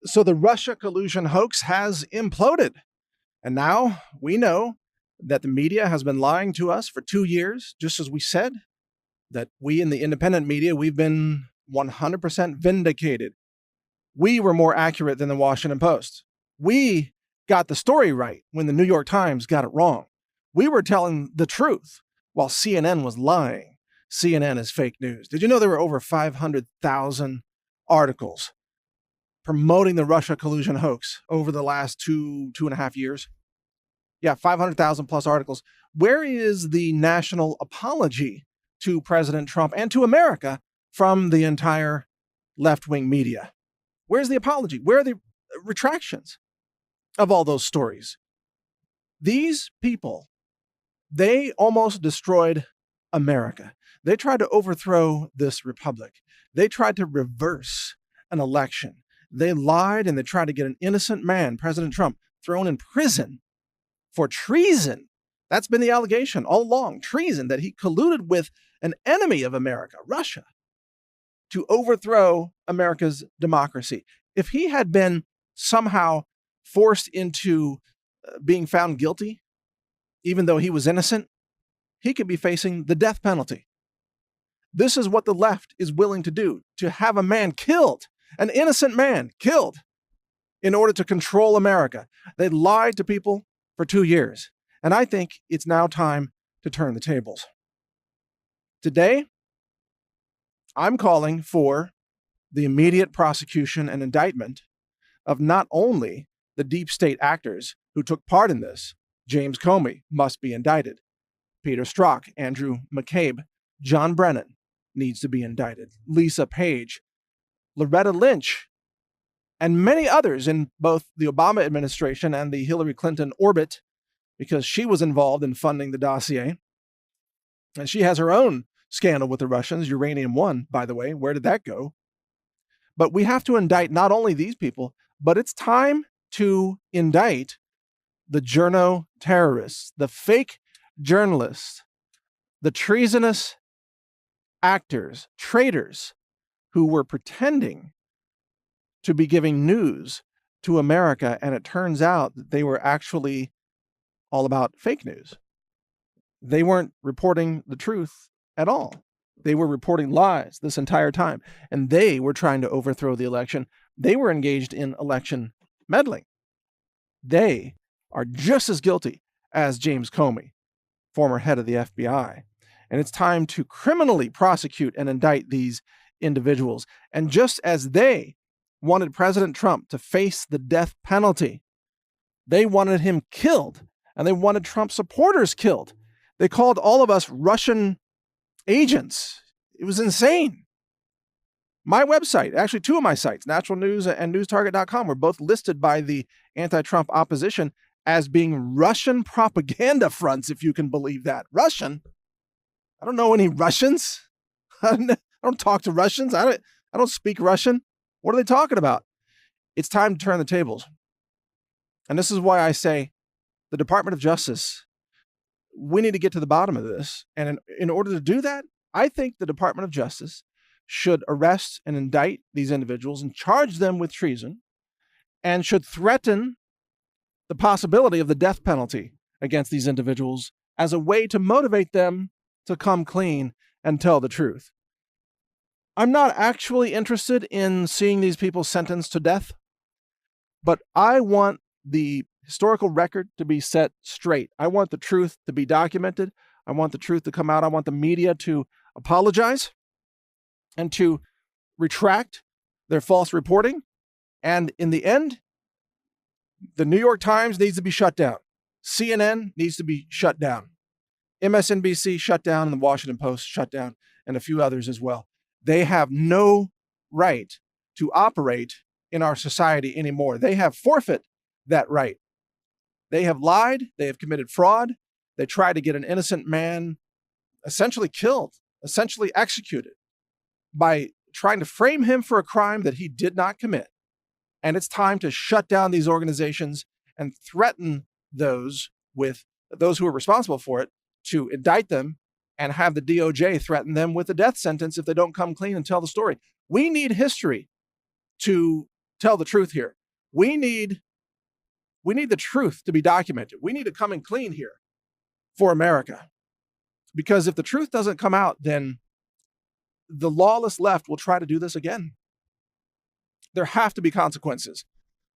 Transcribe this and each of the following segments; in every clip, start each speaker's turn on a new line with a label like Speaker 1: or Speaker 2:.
Speaker 1: So the Russia collusion hoax has imploded. And now we know that the media has been lying to us for 2 years, just as we said, that we in the independent media, we've been 100% vindicated. We were more accurate than the Washington Post. We got the story right when the New York Times got it wrong. We were telling the truth while CNN was lying. CNN is fake news. Did you know there were over 500,000 articles promoting the Russia collusion hoax over the last two and a half years? Yeah, 500,000 plus articles. Where is the national apology to President Trump and to America from the entire left-wing media? Where's the apology? Where are the retractions of all those stories? These people, they almost destroyed America. They tried to overthrow this republic. They tried to reverse an election. They lied and they tried to get an innocent man, President Trump, thrown in prison for treason. That's been the allegation all along, treason, that he colluded with an enemy of America, Russia, to overthrow America's democracy. If he had been somehow forced into being found guilty, even though he was innocent, he could be facing the death penalty. This is what the left is willing to do, to have a man killed, an innocent man killed, in order to control America. They lied to people for 2 years. And I think it's now time to turn the tables. Today, I'm calling for the immediate prosecution and indictment of not only the deep state actors who took part in this. James Comey must be indicted. Peter Strzok, Andrew McCabe, John Brennan needs to be indicted. Lisa Page, Loretta Lynch, and many others in both the Obama administration and the Hillary Clinton orbit, because she was involved in funding the dossier. And she has her own scandal with the Russians, Uranium One, by the way. Where did that go? But we have to indict not only these people, but it's time to indict the journo terrorists, the fake journalists, the treasonous actors, traitors who were pretending to be giving news to America, and it turns out that they were actually all about fake news. They weren't reporting the truth at all. They were reporting lies this entire time, and they were trying to overthrow the election. They were engaged in election meddling. They are just as guilty as James Comey, former head of the FBI. And it's time to criminally prosecute and indict these individuals. And just as they wanted President Trump to face the death penalty, they wanted him killed, and they wanted Trump supporters killed. They called all of us Russian agents. It was insane. My website, actually two of my sites, NaturalNews and NewsTarget.com, were both listed by the anti-Trump opposition as being Russian propaganda fronts, if you can believe that. Russian? I don't know any Russians. I don't talk to Russians. I don't speak Russian. What are they talking about? It's time to turn the tables. And this is why I say the Department of Justice, we need to get to the bottom of this. And in order to do that, I think the Department of Justice should arrest and indict these individuals and charge them with treason, and should threaten the possibility of the death penalty against these individuals as a way to motivate them to come clean and tell the truth. I'm not actually interested in seeing these people sentenced to death, but I want the historical record to be set straight. I want the truth to be documented. I want the truth to come out. I want the media to apologize and to retract their false reporting. And in the end, the New York Times needs to be shut down. CNN needs to be shut down. MSNBC shut down, and the Washington Post shut down, and a few others as well. They have no right to operate in our society anymore. They have forfeit that right. They have lied. They have committed fraud. They tried to get an innocent man essentially killed, essentially executed, by trying to frame him for a crime that he did not commit. And it's time to shut down these organizations and threaten those who are responsible for it, to indict them and have the DOJ threaten them with a death sentence if they don't come clean and tell the story. We need history to tell the truth here. We need the truth to be documented. We need to come in clean here for America. Because if the truth doesn't come out, then the lawless left will try to do this again. There have to be consequences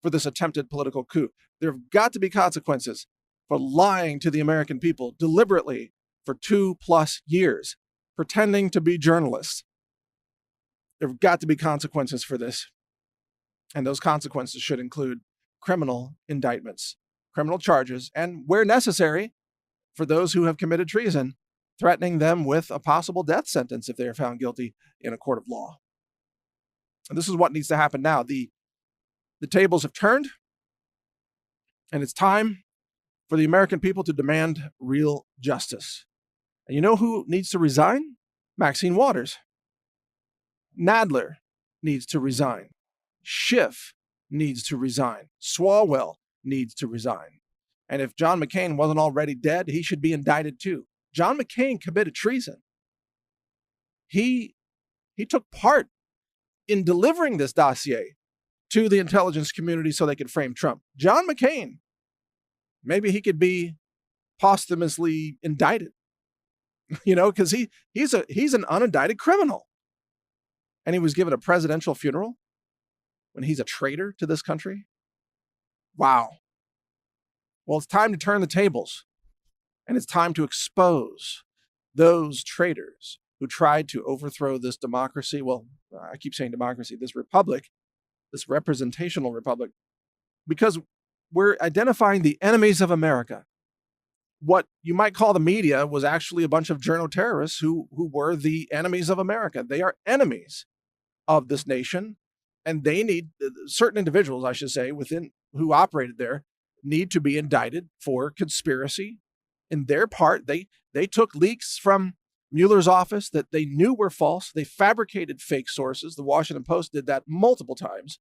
Speaker 1: for this attempted political coup. There have got to be consequences for lying to the American people deliberately for 2+ years, pretending to be journalists. There have got to be consequences for this. And those consequences should include criminal indictments, criminal charges, and where necessary, for those who have committed treason, threatening them with a possible death sentence if they are found guilty in a court of law. And this is what needs to happen now. The tables have turned, and it's time for the American people to demand real justice. And you know who needs to resign? Maxine Waters. Nadler needs to resign. Schiff needs to resign. Swalwell needs to resign. And if John McCain wasn't already dead, he should be indicted too. John McCain committed treason. He took part in delivering this dossier to the intelligence community so they could frame Trump. John McCain, maybe he could be posthumously indicted, because he's an unindicted criminal. And he was given a presidential funeral when he's a traitor to this country. Wow. Well, it's time to turn the tables, and it's time to expose those traitors who tried to overthrow this democracy. Well, I keep saying democracy, this republic, this representational republic, because we're identifying the enemies of America. What you might call the media was actually a bunch of journo terrorists who were the enemies of America. They are enemies of this nation, and they need, certain individuals, I should say, within who operated there, need to be indicted for conspiracy. In their part, they took leaks from Mueller's office that they knew were false. They fabricated fake sources. The Washington Post did that multiple times.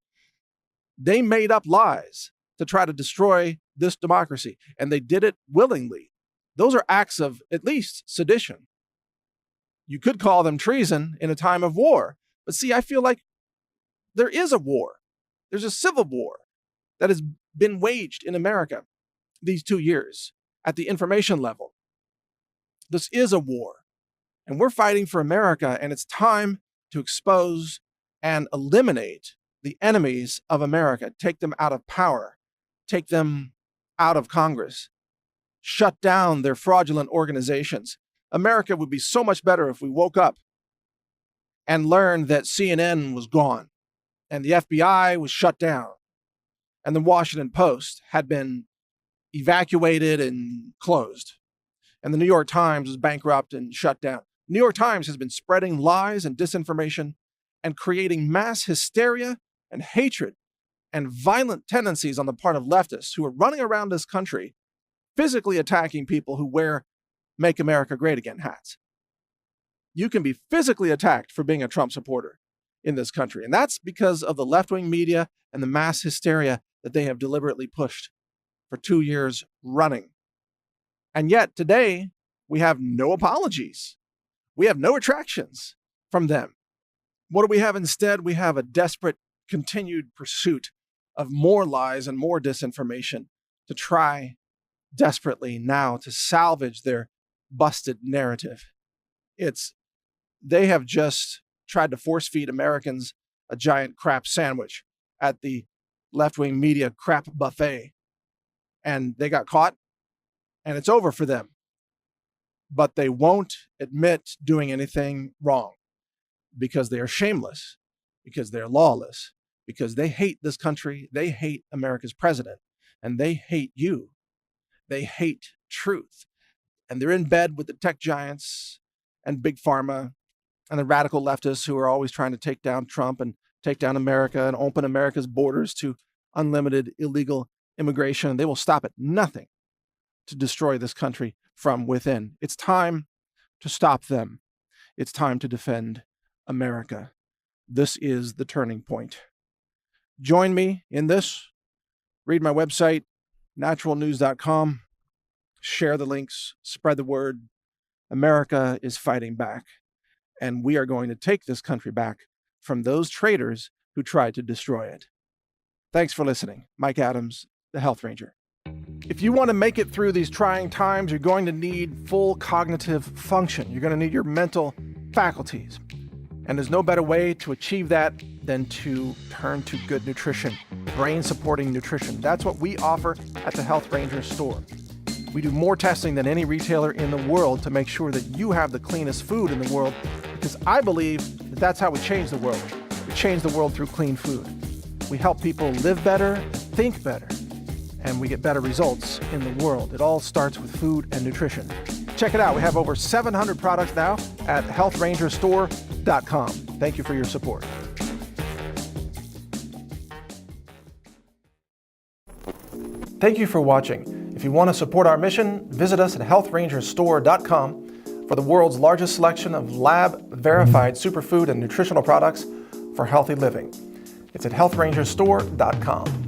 Speaker 1: They made up lies to try to destroy this democracy, and they did it willingly. Those are acts of at least sedition. You could call them treason in a time of war. But see, I feel like there is a war. There's a civil war that has been waged in America these 2 years at the information level. This is a war, and we're fighting for America, and it's time to expose and eliminate the enemies of America, take them out of power, take them out of Congress, shut down their fraudulent organizations. America would be so much better if we woke up and learned that CNN was gone and the FBI was shut down and the Washington Post had been evacuated and closed, and the New York Times was bankrupt and shut down. New York Times has been spreading lies and disinformation and creating mass hysteria and hatred and violent tendencies on the part of leftists who are running around this country physically attacking people who wear Make America Great Again hats. You can be physically attacked for being a Trump supporter in this country. And that's because of the left-wing media and the mass hysteria that they have deliberately pushed for 2 years running. And yet today, we have no apologies. We have no retractions from them. What do we have instead? We have a desperate, continued pursuit of more lies and more disinformation to try desperately now to salvage their busted narrative. They have just tried to force feed Americans a giant crap sandwich at the left-wing media crap buffet. And they got caught, and it's over for them. But they won't admit doing anything wrong because they are shameless, because they're lawless, because they hate this country, they hate America's president, and they hate you. They hate truth. And they're in bed with the tech giants and Big Pharma and the radical leftists who are always trying to take down Trump and take down America and open America's borders to unlimited illegal immigration. And they will stop at nothing to destroy this country from within. It's time to stop them. It's time to defend America. This is the turning point. Join me in this. Read my website, naturalnews.com. Share the links, spread the word. America is fighting back, and we are going to take this country back from those traitors who tried to destroy it. Thanks for listening. Mike Adams, the Health Ranger. If you want to make it through these trying times, you're going to need full cognitive function. You're going to need your mental faculties. And there's no better way to achieve that than to turn to good nutrition, brain-supporting nutrition. That's what we offer at the Health Ranger store. We do more testing than any retailer in the world to make sure that you have the cleanest food in the world, because I believe that that's how we change the world. We change the world through clean food. We help people live better, think better, and we get better results in the world. It all starts with food and nutrition. Check it out. We have over 700 products now at healthrangerstore.com. Thank you for your support. Thank you for watching. If you want to support our mission, visit us at healthrangerstore.com for the world's largest selection of lab-verified superfood and nutritional products for healthy living. It's at healthrangerstore.com.